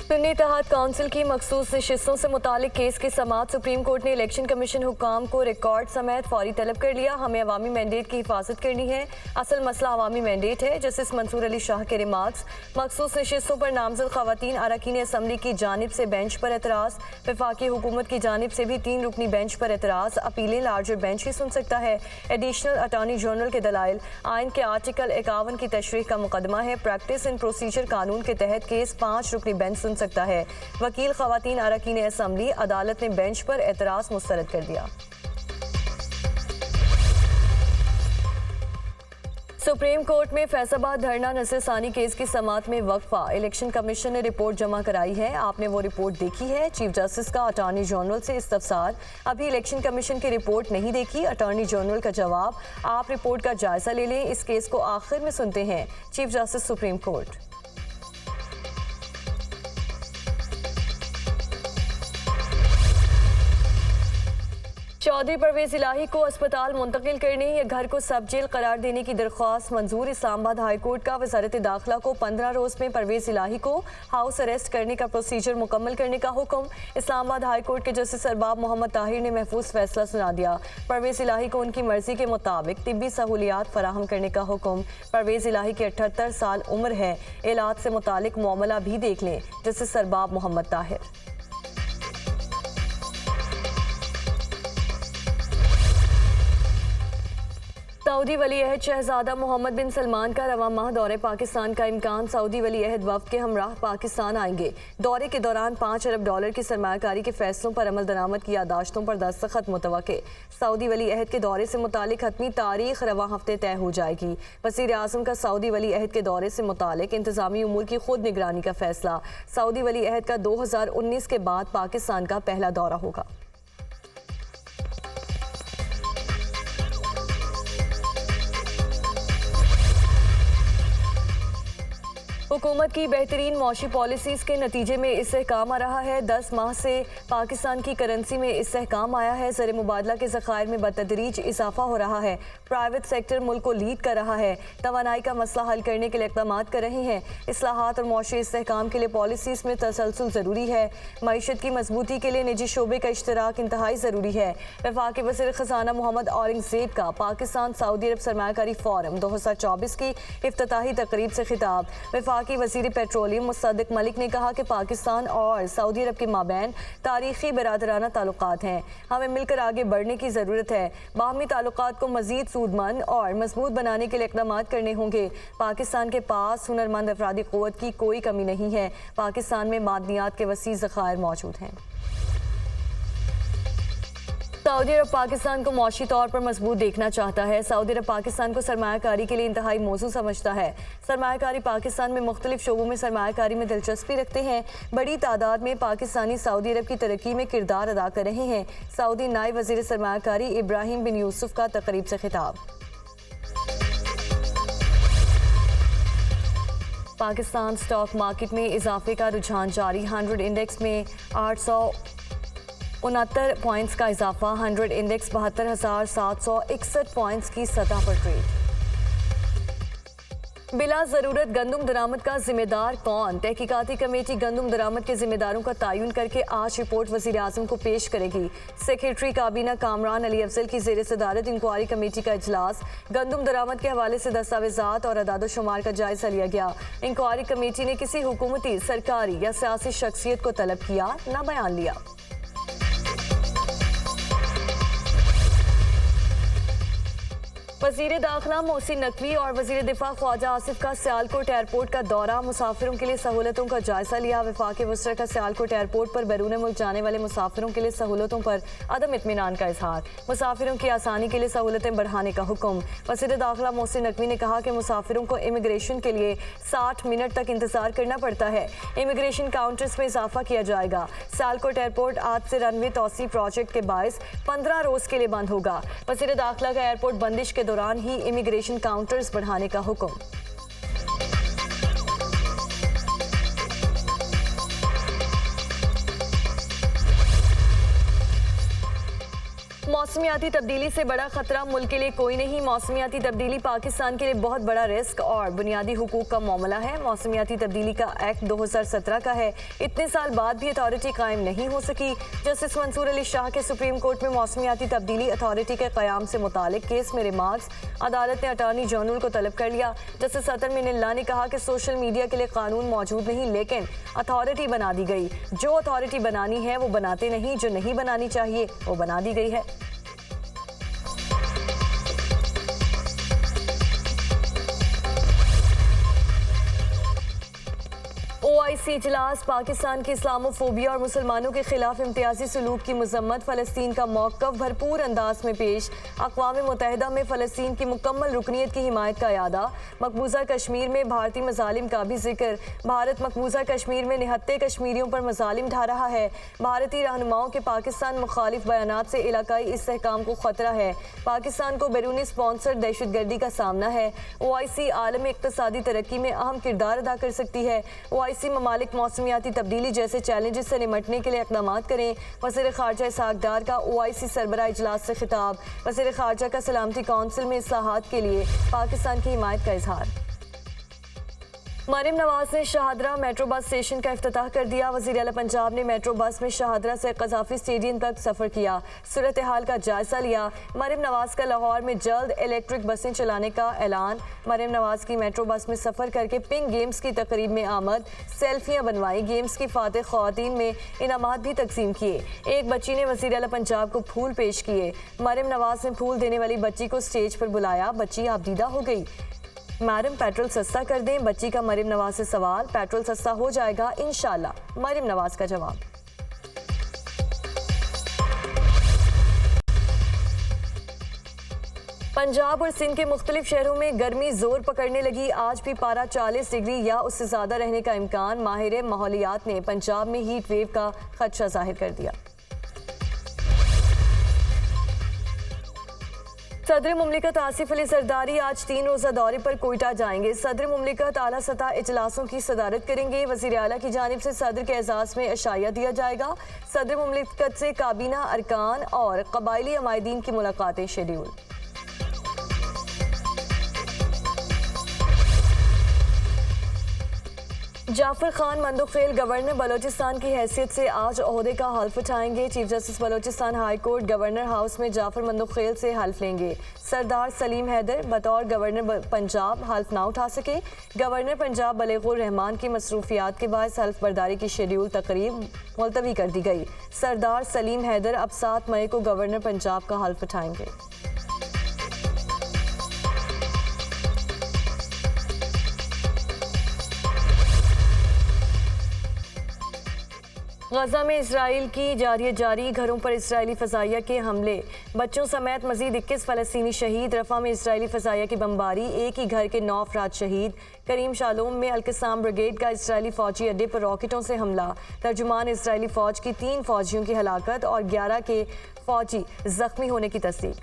सुन्नी इत्तेहाद council की मखसूस नशिस्तों से मुतालिक केस की समाअत सुप्रीम कोर्ट ने इलेक्शन कमीशन हुक्काम को रिकॉर्ड समेत फौरी तलब कर लिया। हमें अवामी मैंडेट की हिफाजत करनी है, असल मसला अवामी मैंडेट है। जस्टिस मंसूर अली शाह के रिमार्क्स। मखसूस नशिस्तों पर नामजद खवातीन अरकान असम्बली की जानिब से बेंच पर एतराज़। वफाकी हुकूमत की जानिब से भी 3 रुकनी बेंच पर एतराज़। अपीलें लार्जर बेंच ही सुन सकता है। एडिशनल अटॉर्नी जनरल के दलाइल। आइन के आर्टिकल 51 की तशरीह का मुकदमा है। प्रैक्टिस एंड प्रोसीजर कानून के तहत केस 5 रुकनी बेंच सुन सकता है। वकील खवातीन अरकान असम्बली। अदालत ने बेंच पर एतराज़ मुस्तरद कर दिया। सुप्रीम कोर्ट में फैसलाबाद धरना नज़रसानी केस की समाअत में वक्फा। इलेक्शन कमीशन ने रिपोर्ट जमा कराई है। आपने वो रिपोर्ट देखी है? चीफ जस्टिस का अटॉर्नी जनरल से इस्तफसार। अभी इलेक्शन कमीशन की रिपोर्ट नहीं देखी। अटॉर्नी जनरल का जवाब, आप रिपोर्ट का जायजा ले लें। इस केस को आखिर में सुनते हैं chief justice supreme court. Chaudhry Pervez Elahi को अस्पताल मुंतकिल करने या घर को सब जेल करार देने की दरख्वास्त मंजूर। इस्लामाबाद हाई कोर्ट का वजारत दाखिला को 15 रोज में परवेज इलाही को हाउस अरेस्ट करने का प्रोसीजर मुकम्मल करने का हुक्म। इस्लामाबाद हाई कोर्ट के जस्टिस अरबाब मोहम्मद ताहिर ने महफूज फैसला सुना दिया। परवेज इलाही को उनकी मर्जी के मुताबिक तिब्बी सहूलियात फराहम करने का हुक्म। परवेज इलाही की 78 साल उम्र है। इलाज से मुतालिक मामला भी देख लें जस्टिस अरबाब मोहम्मद ताहिर। सऊदी वली अहद शहजादा मोहम्मद बिन सलमान का रवा माह दौरे पाकिस्तान का इम्कान। सऊदी वली अहद वफ़द के हमराह पाकिस्तान आएंगे। दौरे के दौरान $5 अरब की सरमायाकारी के फैसलों पर अमल दरामद की यादाश्तों पर दस्तखत मुतवक्के। सऊदी वली अहद के दौरे से मुतालिक हतमी तारीख रवा हफ्ते तय हो जाएगी। वज़ीर आज़म का सऊदी वली अहद के दौरे से मुतालिक इंतजामी उमूर की खुद निगरानी का फैसला। सऊदी वली अहद का 2019 के बाद पाकिस्तान का पहला दौरा होगा। हुकूमत की बेहतरीन मौशी पॉलिसीज़ के नतीजे में इस्तेहकाम आ रहा है। 10 माह से पाकिस्तान की करेंसी में इस्तेहकाम आया है। ज़र मुबादला के ज़खायर में बतदरीज इजाफा हो रहा है। प्राइवेट सेक्टर मुल्क को लीड कर रहा है। तवानाई का मसला हल करने के लिए इक़दाम कर रहे हैं। इस्लाहात और मौशी इस्तेहकाम के लिए पॉलिसीज़ में तसलसल ज़रूरी है। मईशत की मजबूती के लिए निजी शोबे का इश्तराक इंतहाई ज़रूरी है। वफाकी वज़ीर ख़जाना मोहम्मद औरंगज़ेब का पाकिस्तान सऊदी अरब सरमायाकारी फोरम 2024 की इफ्तिताही तकरीब से खिताब। वफाकी वज़ीर पेट्रोलियम मुसद्दिक मलिक ने कहा कि पाकिस्तान और सऊदी अरब के माबैन तारीखी बिरादराना ताल्लुकात हैं। हमें मिलकर आगे बढ़ने की ज़रूरत है। बाहमी ताल्लुकात को मज़ीद सूदमंद और मजबूत बनाने के लिए इक़दाम करने होंगे। पाकिस्तान के पास हुनरमंद अफरादी क़ुव्वत की कोई कमी नहीं है। पाकिस्तान में मादनियात के वसी ज़खायर मौजूद हैं। सऊदी अरब पाकिस्तान को मौशी तौर पर मजबूत देखना चाहता है। सऊदी अरब पाकिस्तान को सरमायाकारी के लिए इंतहाई मौजू समझता है। सरमायाकारी पाकिस्तान में मुख्तलिफ शोबों में सरमायाकारी में दिलचस्पी रखते हैं। बड़ी तादाद में पाकिस्तानी सऊदी अरब की तरक्की में किरदार अदा कर रहे हैं। सऊदी नायब वज़ीर सरमायाकारी इब्राहिम बिन यूसुफ का तकरीब से खिताब। पाकिस्तान स्टॉक मार्केट में इजाफे का रुझान जारी। 100 इंडेक्स में 869 पॉइंट्स का इजाफा। 100 इंडेक्स 72,761 पॉइंट्स की सतह पर ट्रेड। बिला ज़रूरत गंदम दरामद का जिम्मेदार कौन? तहकीकाती कमेटी गंदम दरामद के जिम्मेदारों का तयन करके आज रिपोर्ट वज़ीर आज़म को पेश करेगी। सेक्रेटरी काबीना कामरान अली अफजल की ज़ेर सदारत इंक्वायरी कमेटी का इजलास। गंदम दरामद के हवाले से दस्तावेजात और अदाद-ओ-शुमार का जायजा लिया गया। इंक्वायरी कमेटी ने किसी हुकूमती, सरकारी या सियासी शख्सियत को तलब किया, न बयान लिया। वज़ीर दाखिला मोहसिन नकवी और वज़ीर दिफा ख्वाजा आसिफ का सियालकोट एयरपोर्ट का दौरा। मुसाफिरों के लिए सहूलतों का जायजा लिया। वफाक वज़रा का सियालकोट एयरपोर्ट पर बैरून मुल्क जाने वाले मुसाफिरों के लिए सहूलतों पर अदम इत्मीनान का इजहार। मुसाफिरों की आसानी के लिए सहूलतें बढ़ाने का हुक्म। वज़ीर दाखिला मोहसिन नकवी ने कहा कि मुसाफिरों को इमिग्रेशन के लिए 60 मिनट तक इंतजार करना पड़ता है। इमिग्रेशन काउंटर्स में इजाफा किया जाएगा। सियालकोट एयरपोर्ट आज से रनवे तोसी प्रोजेक्ट के बायस 15 रोज के लिए बंद होगा। वज़ीर दाखिला का एयरपोर्ट बंदिश के दौरान ही इमिग्रेशन काउंटर्स बढ़ाने का हुक्म। मौसमियाती तब्दीली से बड़ा खतरा मुल्क के लिए कोई नहीं। मौसमियाती तब्दीली पाकिस्तान के लिए बहुत बड़ा रिस्क और बुनियादी हुकूक का मामला है। मौसमियाती तब्दीली का एक्ट 2017 का है। इतने साल बाद भी अथॉरिटी कायम नहीं हो सकी। जस्टिस मंसूर अली शाह के सुप्रीम कोर्ट में मौसमियाती तब्दीली अथॉरिटी के क़याम से मुतालिक केस में रिमार्क्स अदालत ने अटॉर्नी जनरल को तलब कर लिया। जस्टिस अतर मिनल्ला ने कहा कि सोशल मीडिया के लिए कानून मौजूद नहीं, लेकिन अथॉरिटी बना दी गई। जो अथॉरिटी बनानी है वो बनाते नहीं, जो नहीं बनानी चाहिए वो बना दी गई है। OIC इजलास पाकिस्तान की इस्लामोफोबिया और मुसलमानों के खिलाफ इम्तियाजी सलूक की मजम्मत, फ़लस्तीन का मौक़िफ़ भरपूर अंदाज में पेश। अक़वाम मुत्तहिदा में फ़लस्तीन की मुकम्मल रुकनीत की हिमायत का यादा। मकबूजा कश्मीर में भारतीय मज़ालिम का भी जिक्र। भारत मकबूजा कश्मीर में निहत्ते कश्मीरियों पर मज़ालिम ढा रहा है। भारतीय रहनुमाओं के पाकिस्तान मुखालिफ बयानात से इलाकाई इस्तेहकाम को ख़तरा है। पाकिस्तान को बैरूनी स्पॉन्सर दहशतगर्दी का सामना है। OIC आलमी इक़्तिसादी तरक्की में अहम किरदार अदा कर सकती है। OIC ममालिक मौसमियाती तब्दीली जैसे चैलेंजेस से निमटने के लिए इक़दाम करें। वज़ीर ख़ारजा इसहाक़ डार का OIC सरबराह इजलास से खिताब। वज़ीर ख़ारजा का सलामती कौंसिल में इस्लाहात के लिए पाकिस्तान की हिमायत का इजहार। मरियम नवाज ने शाहदरा मेट्रो बस स्टेशन का इफ्तिताह कर दिया। वज़ीर आला पंजाब ने मेट्रो बस में शाहदरा से क़ज़ाफ़ी स्टेडियम तक सफ़र किया, सूरत हाल का जायज़ा लिया। मरियम नवाज का लाहौर में जल्द इलेक्ट्रिक बसें चलाने का ऐलान। मरियम नवाज की मेट्रो बस में सफ़र करके पिंक गेम्स की तकरीब में आमद, सेल्फियाँ बनवाई। गेम्स की फातेह ख़वातीन में इनामात भी तकसीम किए। एक बच्ची ने वज़ीर आला पंजाब को फूल पेश किए। मरियम नवाज ने फूल देने वाली बच्ची को स्टेज पर बुलाया। बच्ची आबदीदा हो गई। मैडम पेट्रोल सस्ता कर दें, बच्ची का मरियम नवाज से सवाल। पेट्रोल सस्ता हो जाएगा इंशाल्लाह, मरियम नवाज का जवाब। पंजाब और सिंध के मुख्तलिफ शहरों में गर्मी जोर पकड़ने लगी। आज भी पारा 40 डिग्री या उससे ज़्यादा रहने का इम्कान। माहिर माहौलियात ने पंजाब में हीट वेव का खदशा जाहिर कर दिया। सदर मुमलिकत आसिफ अली जरदारी आज 3 रोज़ा दौरे पर कोयटा जाएंगे। सदर मुमलिकत आला सतह इजलासों की सदारत करेंगे। वज़ीर आला की जानिब से सदर के एजाज़ में अशाया दिया जाएगा। सदर मुमलिकत से काबीना अरकान और कबायली अमायदीन की मुलाकातें शेड्यूल। जाफर खान मंदोखेल गवर्नर बलोचिस्तान की हैसियत से आज ओहदे का हल्फ उठाएंगे। Chief justice Balochistan high court governor house में जाफर मंदोखेल से हल्फ लेंगे। सरदार सलीम हैदर बतौर गवर्नर पंजाब हल्फ ना उठा सके। गवर्नर पंजाब बलेगुर रहमान की मसरूफियात के बायस हल्फ बर्दारी की शेड्यूल तकरीब मुलतवी कर दी गई। सरदार सलीम हैदर अब 7 मई को गवर्नर पंजाब का हल्फ उठाएंगे। गजा में इसराइल की जारी घरों पर इसराइली फ़ज़ाइया के हमले। बच्चों समेत मज़ीद 21 फ़लस्तीनी शहीद। रफ़ा में इसराइली फ़ज़ाइया की बमबारी, एक ही घर के 9 अफराद शहीद। करीम शालोम में अल-क़स्साम ब्रिगेड का इसराइली फ़ौजी अड्डे पर रॉकेटों से हमला। तर्जुमान इसराइली फ़ौज की 3 फ़ौजियों की हलाकत और 11 के फ़ौजी ज़ख्मी होने की तस्दीक।